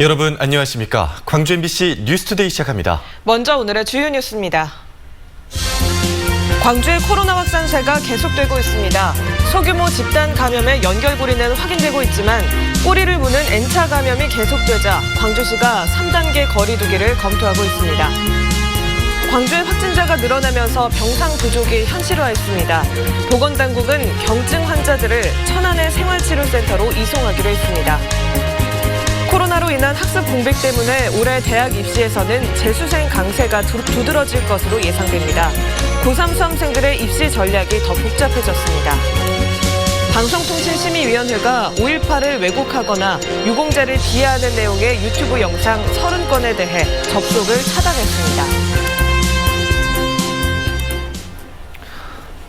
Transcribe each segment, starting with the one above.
여러분 안녕하십니까? 광주 MBC 뉴스투데이 시작합니다. 먼저 오늘의 주요 뉴스입니다. 광주의 코로나 확산세가 계속되고 있습니다. 소규모 집단 감염의 연결고리는 확인되고 있지만 꼬리를 무는 N차 감염이 계속되자 광주시가 3단계 거리 두기를 검토하고 있습니다. 광주의 확진자가 늘어나면서 병상 부족이 현실화했습니다. 보건당국은 경증 환자들을 천안의 생활치료센터로 이송하기로 했습니다. 코로나로 인한 학습 공백 때문에 올해 대학 입시에서는 재수생 강세가 두드러질 것으로 예상됩니다. 고3 수험생들의 입시 전략이 더 복잡해졌습니다. 방송통신심의위원회가 5.18을 왜곡하거나 유공자를 비하하는 내용의 유튜브 영상 30건에 대해 접속을 차단했습니다.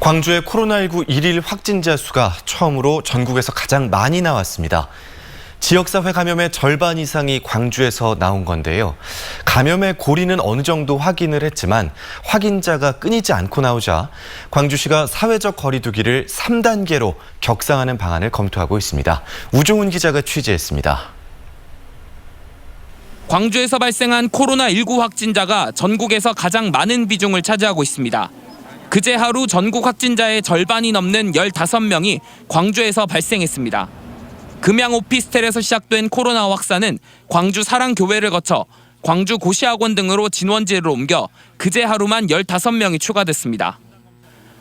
광주의 코로나19 일일 확진자 수가 처음으로 전국에서 가장 많이 나왔습니다. 지역사회 감염의 절반 이상이 광주에서 나온 건데요. 감염의 고리는 어느 정도 확인을 했지만 확인자가 끊이지 않고 나오자 광주시가 사회적 거리 두기를 3단계로 격상하는 방안을 검토하고 있습니다. 우종훈 기자가 취재했습니다. 광주에서 발생한 코로나19 확진자가 전국에서 가장 많은 비중을 차지하고 있습니다. 그제 하루 전국 확진자의 절반이 넘는 15명이 광주에서 발생했습니다. 금양 오피스텔에서 시작된 코로나 확산은 광주 사랑교회를 거쳐 광주 고시학원 등으로 진원지로 옮겨 그제 하루만 15명이 추가됐습니다.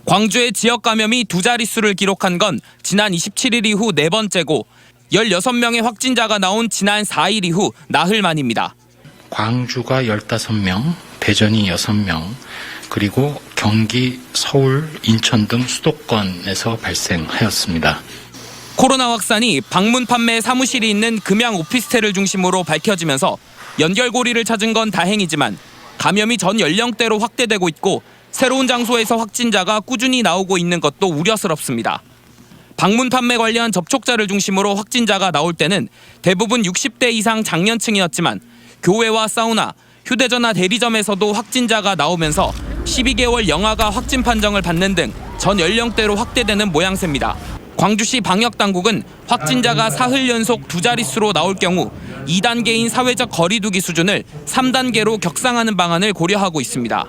광주의 지역 감염이 두 자릿수를 기록한 건 지난 27일 이후 네 번째고 16명의 확진자가 나온 지난 4일 이후 나흘 만입니다. 광주가 15명, 대전이 6명, 그리고 경기, 서울, 인천 등 수도권에서 발생하였습니다. 코로나 확산이 방문 판매 사무실이 있는 금양 오피스텔을 중심으로 밝혀지면서 연결고리를 찾은 건 다행이지만 감염이 전 연령대로 확대되고 있고 새로운 장소에서 확진자가 꾸준히 나오고 있는 것도 우려스럽습니다. 방문 판매 관련 접촉자를 중심으로 확진자가 나올 때는 대부분 60대 이상 장년층이었지만 교회와 사우나, 휴대전화 대리점에서도 확진자가 나오면서 12개월 영아가 확진 판정을 받는 등 전 연령대로 확대되는 모양새입니다. 광주시 방역당국은 확진자가 사흘 연속 두 자릿수로 나올 경우 2단계인 사회적 거리 두기 수준을 3단계로 격상하는 방안을 고려하고 있습니다.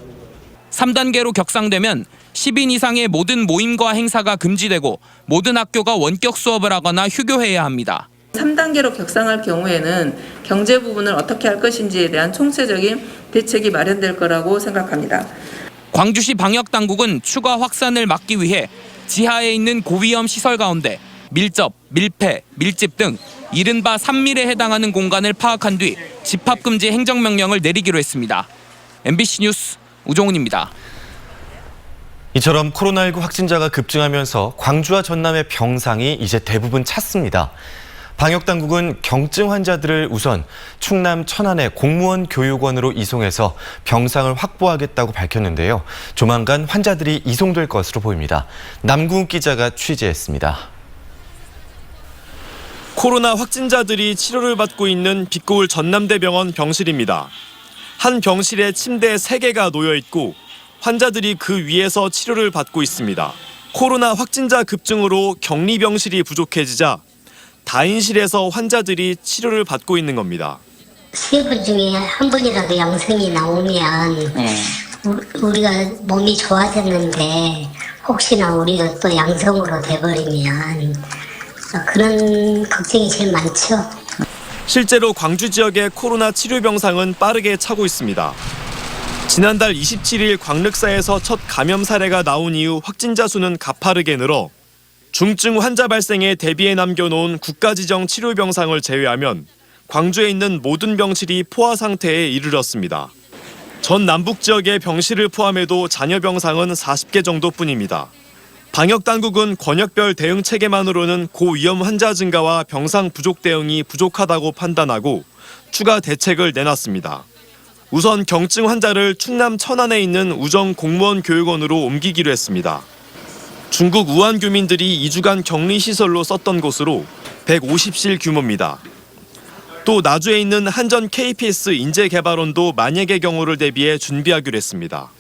3단계로 격상되면 10인 이상의 모든 모임과 행사가 금지되고 모든 학교가 원격 수업을 하거나 휴교해야 합니다. 3단계로 격상할 경우에는 경제 부분을 어떻게 할 것인지에 대한 총체적인 대책이 마련될 거라고 생각합니다. 광주시 방역당국은 추가 확산을 막기 위해 지하에 있는 고위험 시설 가운데 밀접, 밀폐, 밀집 등 이른바 3밀에 해당하는 공간을 파악한 뒤 집합금지 행정명령을 내리기로 했습니다. MBC 뉴스 우종훈입니다. 이처럼 코로나19 확진자가 급증하면서 광주와 전남의 병상이 이제 대부분 찼습니다. 방역당국은 경증 환자들을 우선 충남 천안의 공무원 교육원으로 이송해서 병상을 확보하겠다고 밝혔는데요. 조만간 환자들이 이송될 것으로 보입니다. 남궁욱 기자가 취재했습니다. 코로나 확진자들이 치료를 받고 있는 빛고울 전남대병원 병실입니다. 한 병실에 침대 3개가 놓여 있고 환자들이 그 위에서 치료를 받고 있습니다. 코로나 확진자 급증으로 격리병실이 부족해지자 다인실에서 환자들이 치료를 받고 있는 겁니다. 3분 중에 한 분이라도 양성이 나오면 우리가 몸이 좋아졌는데 혹시나 우리가 또 양성으로 돼버리면 그런 걱정이 제일 많죠. 실제로 광주 지역의 코로나 치료 병상은 빠르게 차고 있습니다. 지난달 27일 광륵사에서 첫 감염 사례가 나온 이후 확진자 수는 가파르게 늘어 중증 환자 발생에 대비해 남겨놓은 국가지정 치료병상을 제외하면 광주에 있는 모든 병실이 포화 상태에 이르렀습니다. 전 남북 지역의 병실을 포함해도 잔여 병상은 40개 정도뿐입니다. 방역당국은 권역별 대응 체계만으로는 고위험 환자 증가와 병상 부족 대응이 부족하다고 판단하고 추가 대책을 내놨습니다. 우선 경증 환자를 충남 천안에 있는 우정 공무원 교육원으로 옮기기로 했습니다. 중국 우한 교민들이 2주간 격리시설로 썼던 곳으로 150실 규모입니다. 또 나주에 있는 한전 KPS 인재개발원도 만약의 경우를 대비해 준비하기로 했습니다.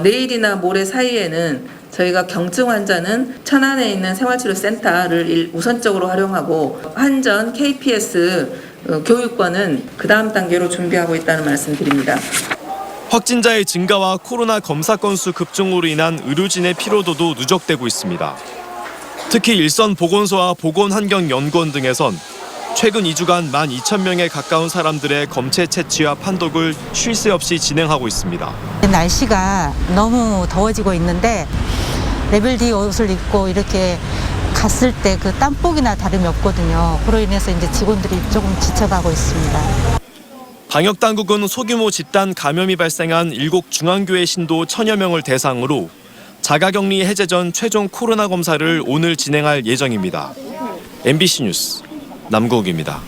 내일이나 모레 사이에는 저희가 경증 환자는 천안에 있는 생활치료센터를 우선적으로 활용하고 한전 KPS 교육권은 그 다음 단계로 준비하고 있다는 말씀드립니다. 확진자의 증가와 코로나 검사 건수 급증으로 인한 의료진의 피로도도 누적되고 있습니다. 특히 일선 보건소와 보건환경연구원 등에선 최근 2주간 12,000명에 가까운 사람들의 검체 채취와 판독을 쉴 새 없이 진행하고 있습니다. 날씨가 너무 더워지고 있는데 레벨 D 옷을 입고 이렇게 갔을 때 그 땀복이나 다름이 없거든요. 그로 인해서 이제 직원들이 조금 지쳐가고 있습니다. 방역 당국은 소규모 집단 감염이 발생한 7 중앙교회 신도 1,000여 명을 대상으로 자가격리 해제 전 최종 코로나 검사를 오늘 진행할 예정입니다. MBC 뉴스 남국입니다.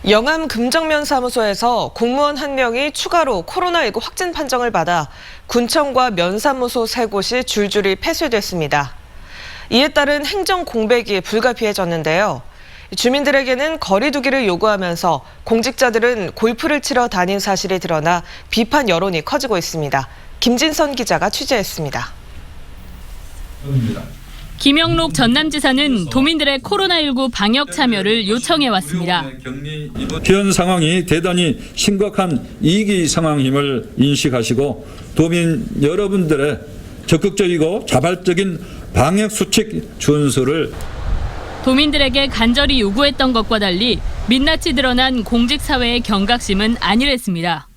영암 금정면 사무소에서 공무원 한 명이 추가로 코로나19 확진 판정을 받아 군청과 면사무소 3곳이 줄줄이 폐쇄됐습니다. 이에 따른 행정 공백이 불가피해졌는데요. 주민들에게는 거리 두기를 요구하면서 공직자들은 골프를 치러 다닌 사실이 드러나 비판 여론이 커지고 있습니다. 김진선 기자가 취재했습니다. 김영록 전남지사는 도민들의 코로나19 방역 참여를 요청해왔습니다. 현 상황이 대단히 심각한 위기 상황임을 인식하시고 도민 여러분들의 적극적이고 자발적인 방역 수칙 준수를 도민들에게 간절히 요구했던 것과 달리 민낯이 드러난 공직사회의 경각심은 안일했습니다.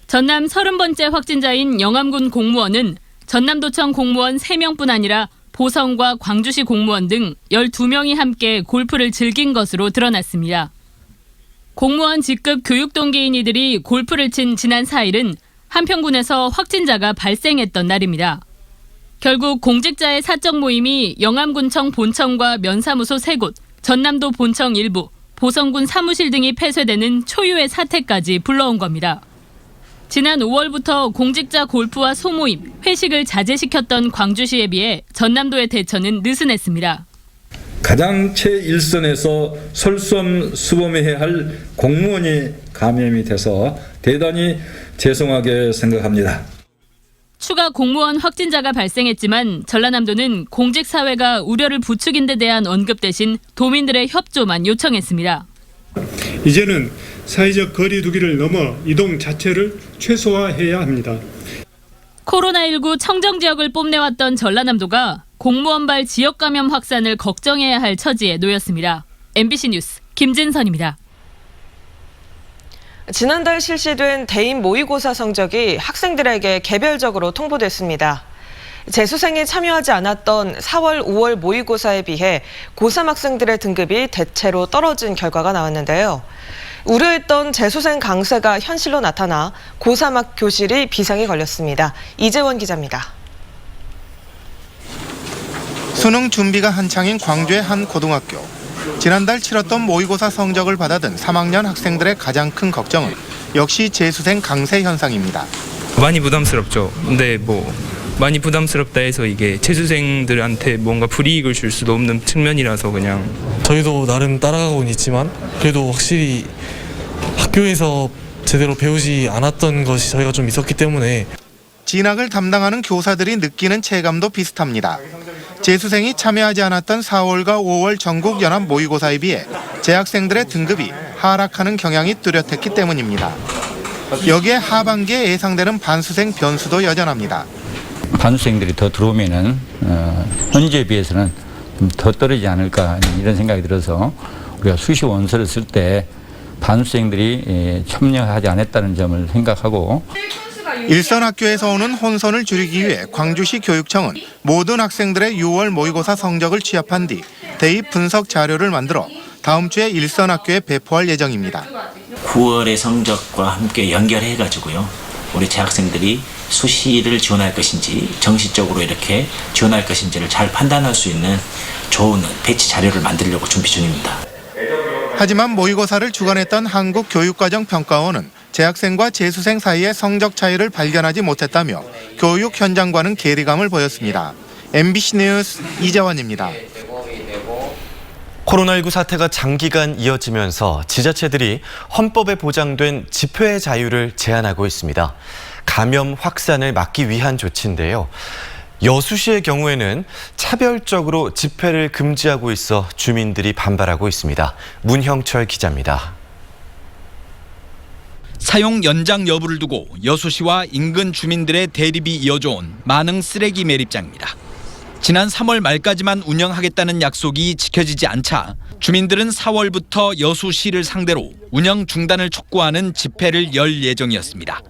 전남 30번째 확진자인 영암군 공무원은 전남도청 공무원 3명뿐 아니라 보성과 광주시 공무원 등 12명이 함께 골프를 즐긴 것으로 드러났습니다. 공무원 직급 교육 동기인 이들이 골프를 친 지난 4일은 한평군에서 확진자가 발생했던 날입니다. 결국 공직자의 사적 모임이 영암군청 본청과 면사무소 3곳, 전남도 본청 일부, 보성군 사무실 등이 폐쇄되는 초유의 사태까지 불러온 겁니다. 지난 5월부터 공직자 골프와 소모임, 회식을 자제시켰던 광주시에 비해 전남도의 대처는 느슨했습니다. 가장 최일선에서 솔선수범해야 할 공무원이 감염이 돼서 대단히 죄송하게 생각합니다. 추가 공무원 확진자가 발생했지만 전라남도는 공직사회가 우려를 부추긴 데 대한 언급 대신 도민들의 협조만 요청했습니다. 이제는 사회적 거리 두기를 넘어 이동 자체를 최소화해야 합니다. 코로나19 청정지역을 뽐내왔던 전라남도가 공무원발 지역 감염 확산을 걱정해야 할 처지에 놓였습니다. MBC 뉴스 김진선입니다. 지난달 실시된 대입 모의고사 성적이 학생들에게 개별적으로 통보됐습니다. 재수생이 참여하지 않았던 4월, 5월 모의고사에 비해 고3 학생들의 등급이 대체로 떨어진 결과가 나왔는데요. 우려했던 재수생 강세가 현실로 나타나 고3 학 교실이 비상이 걸렸습니다. 이재원 기자입니다. 수능 준비가 한창인 광주의 한 고등학교. 지난달 치렀던 모의고사 성적을 받아든 3학년 학생들의 가장 큰 걱정은 역시 재수생 강세 현상입니다. 많이 부담스럽죠. 근데 많이 부담스럽다 해서 이게 재수생들한테 뭔가 불이익을 줄 수도 없는 측면이라서 그냥 저희도 나름 따라가고는 있지만 그래도 확실히 학교에서 제대로 배우지 않았던 것이 저희가 좀 있었기 때문에 진학을 담당하는 교사들이 느끼는 체감도 비슷합니다. 재수생이 참여하지 않았던 4월과 5월 전국 연합 모의고사에 비해 재학생들의 등급이 하락하는 경향이 뚜렷했기 때문입니다. 여기에 하반기에 예상되는 반수생 변수도 여전합니다. 반수생들이 더 들어오면은 현재에 비해서는 좀 더 떨어지지 않을까 이런 생각이 들어서 우리가 수시 원서를 쓸 때 반수생들이 참여하지 않았다는 점을 생각하고 일선 학교에서 오는 혼선을 줄이기 위해 광주시 교육청은 모든 학생들의 6월 모의고사 성적을 취합한 뒤 대입 분석 자료를 만들어 다음 주에 일선 학교에 배포할 예정입니다. 9월의 성적과 함께 연결해가지고요. 우리 재학생들이 수시를 지원할 것인지 정시적으로 이렇게 지원할 것인지를 잘 판단할 수 있는 좋은 배치 자료를 만들려고 준비 중입니다. 하지만 모의고사를 주관했던 한국교육과정평가원은 재학생과 재수생 사이의 성적 차이를 발견하지 못했다며 교육 현장과는 괴리감을 보였습니다. MBC 뉴스 이재원입니다. 코로나19 사태가 장기간 이어지면서 지자체들이 헌법에 보장된 집회의 자유를 제한하고 있습니다. 감염 확산을 막기 위한 조치인데요. 여수시의 경우에는 차별적으로 집회를 금지하고 있어 주민들이 반발하고 있습니다. 문형철 기자입니다. 사용 연장 여부를 두고 여수시와 인근 주민들의 대립이 이어져온 만흥 쓰레기 매립장입니다. 지난 3월 말까지만 운영하겠다는 약속이 지켜지지 않자 주민들은 4월부터 여수시를 상대로 운영 중단을 촉구하는 집회를 열 예정이었습니다.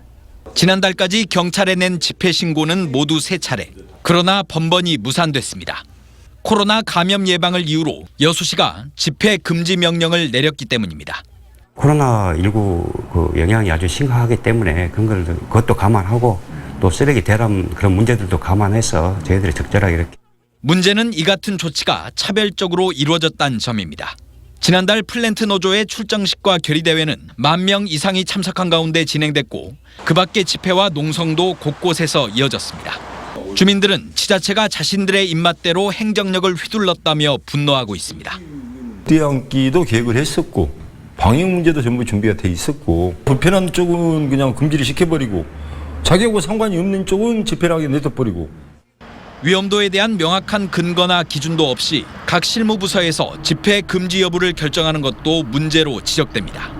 지난달까지 경찰에 낸 집회 신고는 모두 3차례. 그러나 번번이 무산됐습니다. 코로나 감염 예방을 이유로 여수시가 집회 금지 명령을 내렸기 때문입니다. 코로나19 그 영향이 아주 심각하기 때문에 그것도 감안하고 또 쓰레기 대람 그런 문제들도 감안해서 저희들이 적절하게 이렇게. 문제는 이 같은 조치가 차별적으로 이루어졌다는 점입니다. 지난달 플랜트 노조의 출정식과 결의대회는 10,000명 이상이 참석한 가운데 진행됐고 그 밖의 집회와 농성도 곳곳에서 이어졌습니다. 주민들은 지자체가 자신들의 입맛대로 행정력을 휘둘렀다며 분노하고 있습니다. 뛰어넘기도 계획을 했었고 방역 문제도 전부 준비가 돼 있었고 불편한 쪽은 그냥 금지를 시켜버리고 자기하고 상관이 없는 쪽은 집회하게 내둬버리고 위험도에 대한 명확한 근거나 기준도 없이 각 실무부서에서 집회 금지 여부를 결정하는 것도 문제로 지적됩니다.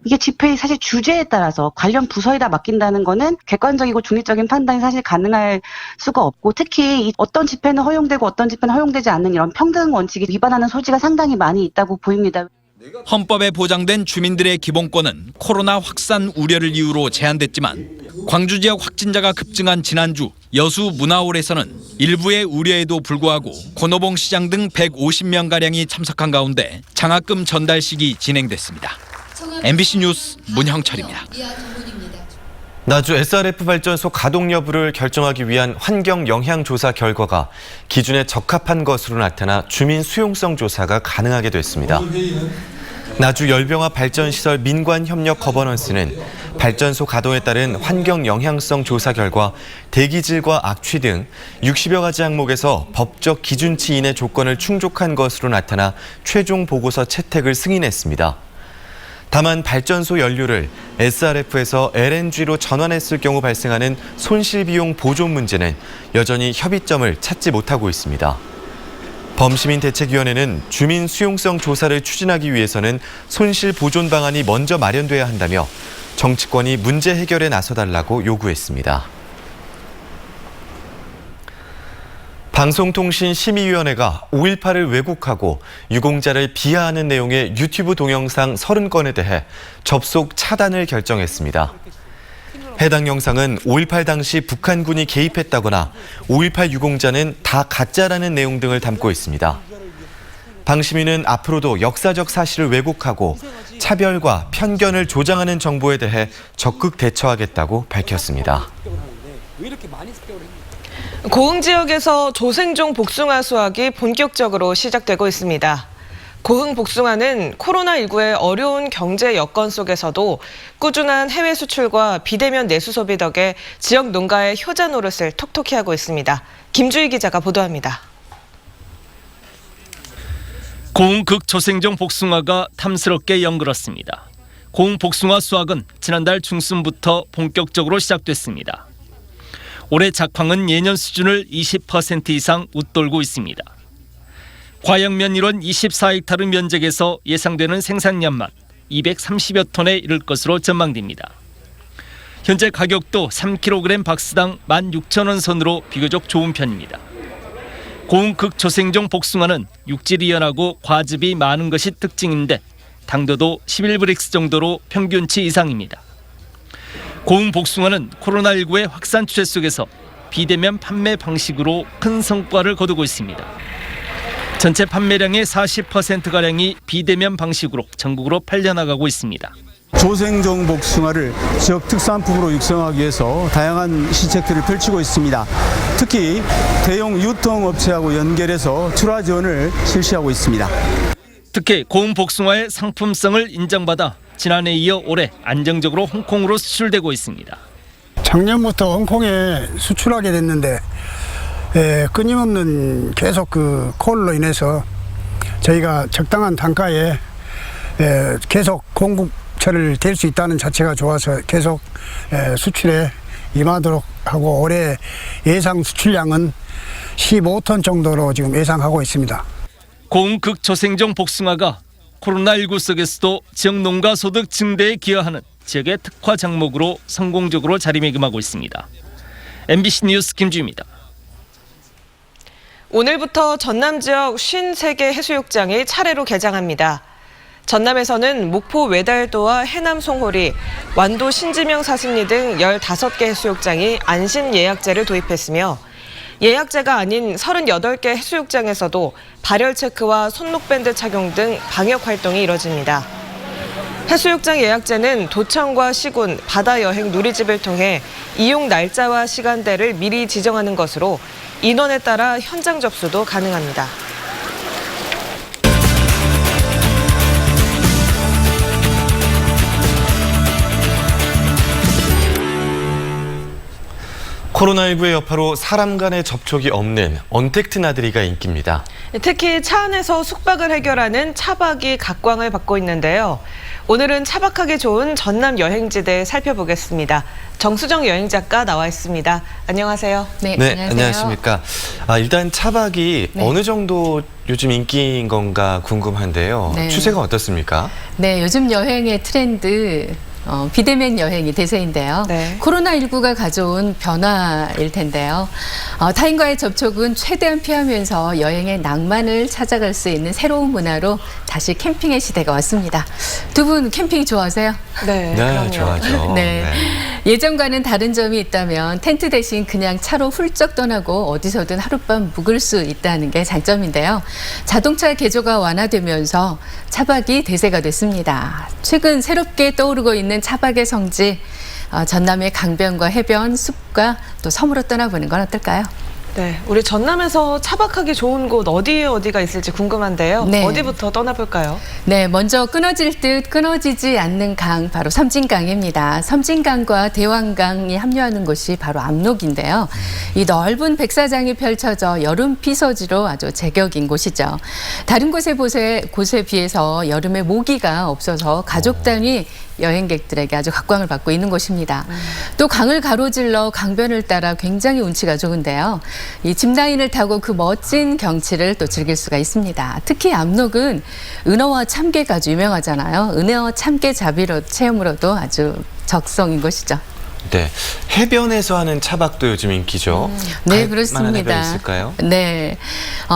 이게 집회의 사실 주제에 따라서 관련 부서에다 맡긴다는 거는 객관적이고 중립적인 판단이 사실 가능할 수가 없고 특히 어떤 집회는 허용되고 어떤 집회는 허용되지 않는 이런 평등 원칙이 위반하는 소지가 상당히 많이 있다고 보입니다. 헌법에 보장된 주민들의 기본권은 코로나 확산 우려를 이유로 제한됐지만 광주 지역 확진자가 급증한 지난주 여수 문화홀에서는 일부의 우려에도 불구하고 권오봉 시장 등 150명가량이 참석한 가운데 장학금 전달식이 진행됐습니다. MBC 뉴스 문형철입니다. 나주 SRF 발전소 가동 여부를 결정하기 위한 환경 영향 조사 결과가 기준에 적합한 것으로 나타나 주민 수용성 조사가 가능하게 됐습니다. 나주 열병화 발전시설 민관협력 거버넌스는 발전소 가동에 따른 환경 영향성 조사 결과 대기질과 악취 등 60여 가지 항목에서 법적 기준치 이내 조건을 충족한 것으로 나타나 최종 보고서 채택을 승인했습니다. 다만 발전소 연료를 SRF에서 LNG로 전환했을 경우 발생하는 손실비용 보존 문제는 여전히 협의점을 찾지 못하고 있습니다. 범시민대책위원회는 주민 수용성 조사를 추진하기 위해서는 손실 보존 방안이 먼저 마련돼야 한다며 정치권이 문제 해결에 나서달라고 요구했습니다. 방송통신심의위원회가 5.18을 왜곡하고 유공자를 비하하는 내용의 유튜브 동영상 30건에 대해 접속 차단을 결정했습니다. 해당 영상은 5.18 당시 북한군이 개입했다거나 5.18 유공자는 다 가짜라는 내용 등을 담고 있습니다. 방심위는 앞으로도 역사적 사실을 왜곡하고 차별과 편견을 조장하는 정보에 대해 적극 대처하겠다고 밝혔습니다. 고흥 지역에서 조생종 복숭아 수확이 본격적으로 시작되고 있습니다. 고흥 복숭아는 코로나19의 어려운 경제 여건 속에서도 꾸준한 해외 수출과 비대면 내수 소비 덕에 지역 농가의 효자 노릇을 톡톡히 하고 있습니다. 김주희 기자가 보도합니다. 고흥 극조생종 복숭아가 탐스럽게 연글었습니다. 고흥 복숭아 수확은 지난달 중순부터 본격적으로 시작됐습니다. 올해 작황은 예년 수준을 20% 이상 웃돌고 있습니다. 과역면 1원 24헥타르 면적에서 예상되는 생산량만 230여 톤에 이를 것으로 전망됩니다. 현재 가격도 3kg 박스당 16,000원 선으로 비교적 좋은 편입니다. 고흥 극조생종 복숭아는 육질이 연하고 과즙이 많은 것이 특징인데 당도도 11브릭스 정도로 평균치 이상입니다. 고흥 복숭아는 코로나19의 확산 추세 속에서 비대면 판매 방식으로 큰 성과를 거두고 있습니다. 전체 판매량의 40%가량이 비대면 방식으로 전국으로 팔려나가고 있습니다. 조생종 복숭아를 지역 특산품으로 육성하기 위해서 다양한 시책들을 펼치고 있습니다. 특히 대형 유통업체하고 연결해서 출하 지원을 실시하고 있습니다. 특히 고흥 복숭아의 상품성을 인정받아 지난해 이어 올해 안정적으로 홍콩으로 수출되고 있습니다. 작년부터 홍콩에 수출하게 됐는데 끊임없는 계속 그 콜로 인해서 저희가 적당한 단가에 계속 공급처를 될 수 있다는 자체가 좋아서 계속 수출에 임하도록 하고 올해 예상 수출량은 15톤 정도로 지금 예상하고 있습니다. 고흥극초생종 복숭아가 코로나19 속에서도 지역 농가 소득 증대에 기여하는 지역의 특화 작목으로 성공적으로 자리매김하고 있습니다. MBC 뉴스 김주입니다. 오늘부터 전남 지역 53개 해수욕장이 차례로 개장합니다. 전남에서는 목포 외달도와 해남 송호리, 완도 신지명 사슴리 등 15개 해수욕장이 안심 예약제를 도입했으며 예약제가 아닌 38개 해수욕장에서도 발열 체크와 손목밴드 착용 등 방역 활동이 이뤄집니다. 해수욕장 예약제는 도청과 시군, 바다여행 누리집을 통해 이용 날짜와 시간대를 미리 지정하는 것으로 인원에 따라 현장 접수도 가능합니다. 코로나19의 여파로 사람 간의 접촉이 없는 언택트 나들이가 인기입니다. 특히 차 안에서 숙박을 해결하는 차박이 각광을 받고 있는데요. 오늘은 차박하기 좋은 전남 여행지들 살펴보겠습니다. 정수정 여행작가 나와 있습니다. 안녕하세요. 네, 안녕하십니까. 일단 차박이 어느 정도 요즘 인기인 건가 궁금한데요. 네. 추세가 어떻습니까? 네, 요즘 여행의 트렌드 비대면 여행이 대세인데요. 코로나19가 가져온 변화일 텐데요. 타인과의 접촉은 최대한 피하면서 여행의 낭만을 찾아갈 수 있는 새로운 문화로 다시 캠핑의 시대가 왔습니다. 두 분 캠핑 좋아하세요? 네, 좋아하죠. 네. 예전과는 다른 점이 있다면 텐트 대신 그냥 차로 훌쩍 떠나고 어디서든 하룻밤 묵을 수 있다는 게 장점인데요. 자동차 개조가 완화되면서 차박이 대세가 됐습니다. 최근 새롭게 떠오르고 있는 차박의 성지, 전남의 강변과 해변, 숲과 또 섬으로 떠나보는 건 어떨까요? 네, 우리 전남에서 차박하기 좋은 곳 어디가 있을지 궁금한데요. 네. 어디부터 떠나볼까요? 네, 먼저 끊어질 듯 끊어지지 않는 강, 바로 섬진강입니다. 섬진강과 대왕강이 합류하는 곳이 바로 압록인데요. 이 넓은 백사장이 펼쳐져 여름 피서지로 아주 제격인 곳이죠. 다른 곳에 비해서 여름에 모기가 없어서 가족 단위 여행객들에게 아주 각광을 받고 있는 곳입니다. 또 강을 가로질러 강변을 따라 굉장히 운치가 좋은데요. 이 짚라인을 타고 그 멋진 경치를 또 즐길 수가 있습니다. 특히 압록은 은어와 참개가 아주 유명하잖아요. 은어 참개 자비로 체험으로도 아주 적성인 곳이죠. 네, 해변에서 하는 차박도 요즘 인기죠. 네, 만한 그렇습니다. 해변 있을까요? 네,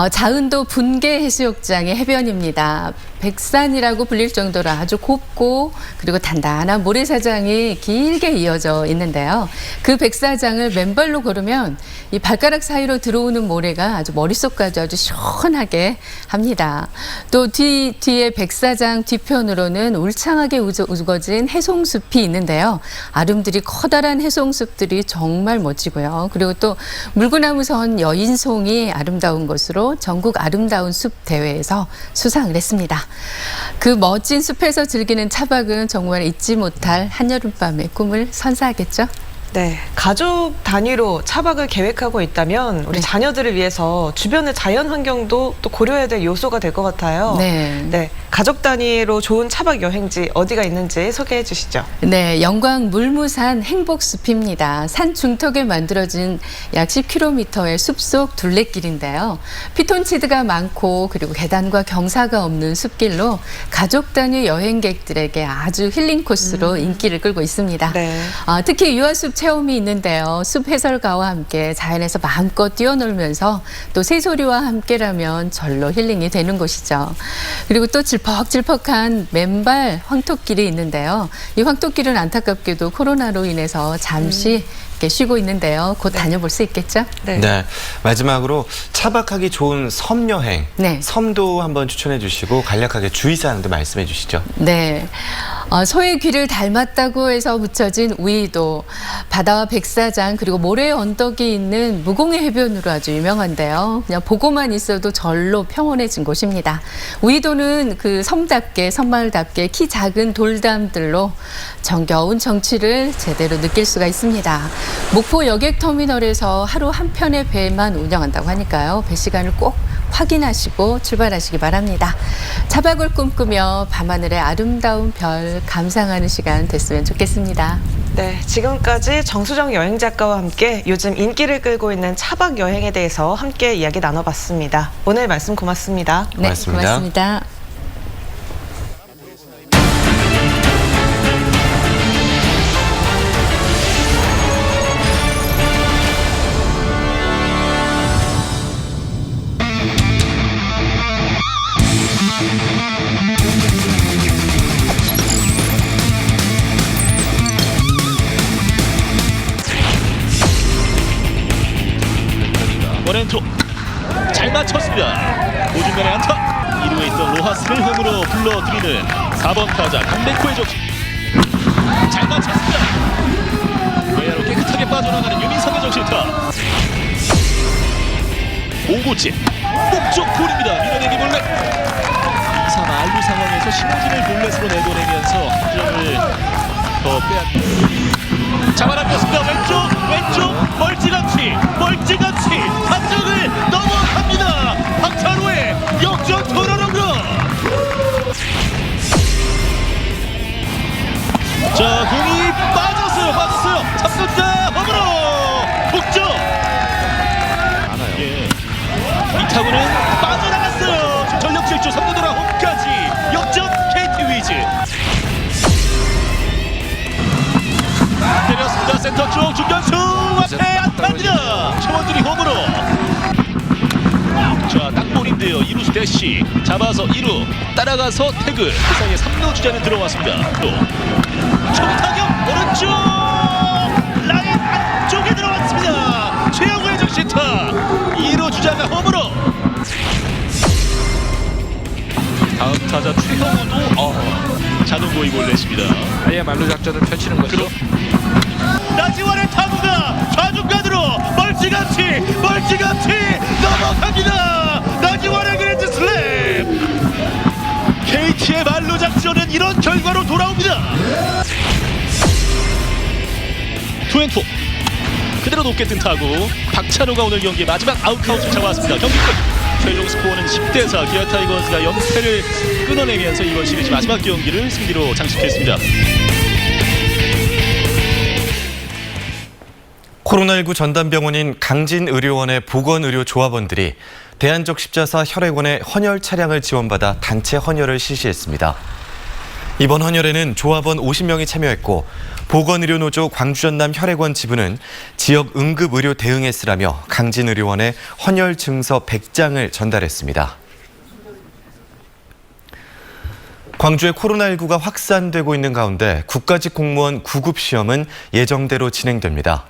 자은도 분계 해수욕장의 해변입니다. 백산이라고 불릴 정도로 아주 곱고 그리고 단단한 모래사장이 길게 이어져 있는데요. 그 백사장을 맨발로 걸으면 이 발가락 사이로 들어오는 모래가 아주 머릿속까지 아주 시원하게 합니다. 또 뒤에 백사장 뒤편으로는 울창하게 우거진 해송숲이 있는데요. 아름드리 커다란 해송숲들이 정말 멋지고요. 그리고 또 물구나무선 여인송이 아름다운 것으로 전국 아름다운 숲 대회에서 수상을 했습니다. 그 멋진 숲에서 즐기는 차박은 정말 잊지 못할 한여름밤의 꿈을 선사하겠죠? 네, 가족 단위로 차박을 계획하고 있다면 우리 자녀들을 위해서 주변의 자연 환경도 또 고려해야 될 요소가 될 것 같아요. 네, 가족 단위로 좋은 차박 여행지 어디가 있는지 소개해 주시죠. 네, 영광 물무산 행복숲입니다. 산 중턱에 만들어진 약 10km의 숲속 둘레길인데요. 피톤치드가 많고 그리고 계단과 경사가 없는 숲길로 가족 단위 여행객들에게 아주 힐링 코스로 인기를 끌고 있습니다. 특히 유아숲 체험이 있는데요. 숲 해설가와 함께 자연에서 마음껏 뛰어놀면서 또 새소리와 함께라면 절로 힐링이 되는 곳이죠. 그리고 또 질퍽질퍽한 맨발 황토길이 있는데요. 이 황토길은 안타깝게도 코로나로 인해서 잠시 이렇게 쉬고 있는데요. 곧 다녀볼 수 있겠죠? 네. 마지막으로 차박하기 좋은 섬 여행, 섬도 한번 추천해 주시고 간략하게 주의사항도 말씀해 주시죠. 네. 소의 귀를 닮았다고 해서 붙여진 우이도, 바다와 백사장 그리고 모래 언덕이 있는 무공해 해변으로 아주 유명한데요. 그냥 보고만 있어도 절로 평온해진 곳입니다. 우이도는 그 섬답게 섬마을답게 키 작은 돌담들로 정겨운 정취를 제대로 느낄 수가 있습니다. 목포 여객터미널에서 하루 한 편의 배만 운영한다고 하니까요. 배 시간을 꼭 확인하시고 출발하시기 바랍니다. 차박을 꿈꾸며 밤하늘의 아름다운 별 감상하는 시간 됐으면 좋겠습니다. 네, 지금까지 정수정 여행작가와 함께 요즘 인기를 끌고 있는 차박 여행에 대해서 함께 이야기 나눠봤습니다. 오늘 말씀 고맙습니다. 고맙습니다. 네, 고맙습니다. 원앤투 잘 맞췄습니다. 오중간의 안타. 2루에 있던 로하스를 홈으로 불러들이는 4번 타자 강백호의 적. 잘 맞췄습니다. 외야로 깨끗하게 빠져나가는 유민상의 적시타. 5구째 목적 볼입니다. 밀어내기 볼넷. 2-3 알루 상황에서 신호진을 볼넷으로 내보내면서 한 점을 더 빼앗. 잡아당겼습니다. 왼쪽 멀찌감치 한쪽을 넘어갑니다. 박찬호의 역전 투런홈런. 자, 공이 빠졌어요. 잡는다. 홈으로 독점. 예. 이 타구는 빠져나갔어요. 전력 질주 3루 돌아 홈까지 역전 KT 위즈. 때렸습니다. 센터 쪽 중견수 앞에 안타입니다. 최원준이 홈으로. 자, 땅볼인데요. 2루수 대시 잡아서 2루 따라가서 태그. 세상에 3루 주자는 들어왔습니다. 또 총타격 오른쪽 라인 안쪽에 들어왔습니다. 최영우의 적시타. 2루 주자가 홈으로. 다음 타자 최형우도 자동 고의 볼넷입니다. 아예 말로 작전을 펼치는 거죠. 나지원의 타구가 좌중간으로 멀찌감치 넘어갑니다. 나지원의 그랜드 슬램. KT의 말로 작전은 이런 결과로 돌아옵니다. 투앤포 그대로 높게 뜬 타구. 박찬호가 오늘 경기의 마지막 아웃카운트를 잡았습니다. 경기 끝. 최종 스코어는 10대4. 기아 타이거즈가 연패를 끊어내면서 이번 시리즈 마지막 경기를 승리로 장식했습니다. 코로나19 전담병원인 강진의료원의 보건의료 조합원들이 대한적십자사 혈액원의 헌혈 차량을 지원받아 단체 헌혈을 실시했습니다. 이번 헌혈에는 조합원 50명이 참여했고 보건의료노조 광주전남 혈액원 지부는 지역 응급의료 대응에 쓰라며 강진의료원에 헌혈 증서 100장을 전달했습니다. 광주에 코로나19가 확산되고 있는 가운데 국가직 공무원 구급 시험은 예정대로 진행됩니다.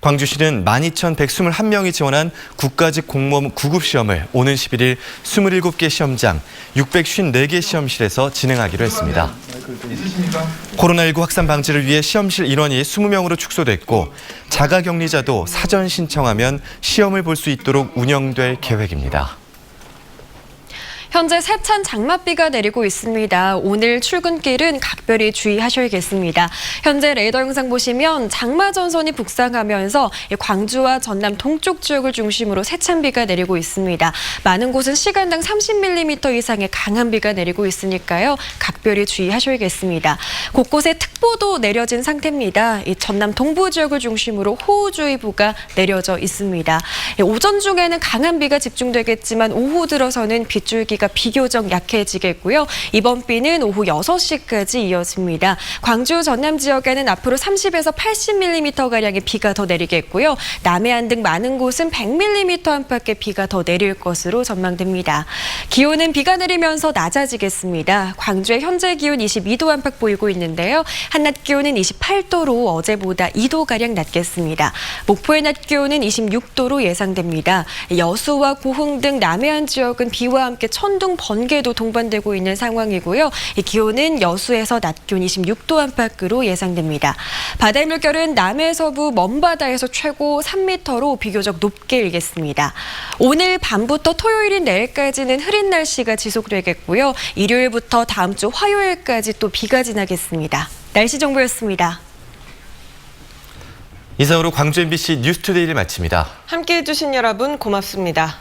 광주시는 12,121명이 지원한 국가직 공무원 구급시험을 오는 11일 27개 시험장, 654개 시험실에서 진행하기로 했습니다. 코로나19 확산 방지를 위해 시험실 인원이 20명으로 축소됐고 자가격리자도 사전 신청하면 시험을 볼 수 있도록 운영될 계획입니다. 현재 세찬 장맛비가 내리고 있습니다. 오늘 출근길은 각별히 주의하셔야겠습니다. 현재 레이더 영상 보시면 장마 전선이 북상하면서 광주와 전남 동쪽 지역을 중심으로 세찬 비가 내리고 있습니다. 많은 곳은 시간당 30mm 이상의 강한 비가 내리고 있으니까요. 각별히 주의하셔야겠습니다. 곳곳에 특보도 내려진 상태입니다. 이 전남 동부 지역을 중심으로 호우주의보가 내려져 있습니다. 오전 중에는 강한 비가 집중되겠지만 오후 들어서는 빗줄기가 비교적 약해지겠고요. 이번 비는 오후 6시까지 이어집니다. 광주 전남 지역에는 앞으로 30에서 80mm가량의 비가 더 내리겠고요. 남해안 등 많은 곳은 100mm 안팎의 비가 더 내릴 것으로 전망됩니다. 기온은 비가 내리면서 낮아지겠습니다. 광주의 현재 기온 22도 안팎 보이고 있는데요. 한낮 기온은 28도로 어제보다 2도가량 낮겠습니다. 목포의 낮 기온은 26도로 예상됩니다. 여수와 고흥 등 남해안 지역은 비와 함께 천둥, 번개도 동반되고 있는 상황이고요. 이 기온은 여수에서 낮 기온 26도 안팎으로 예상됩니다. 바다의 물결은 남해 서부 먼바다에서 최고 3m로 비교적 높게 일겠습니다. 오늘 밤부터 토요일인 내일까지는 흐린 날씨가 지속되겠고요. 일요일부터 다음 주 화요일까지 또 비가 지나겠습니다. 날씨 정보였습니다. 이상으로 광주 MBC 뉴스투데이를 마칩니다. 함께해 주신 여러분 고맙습니다.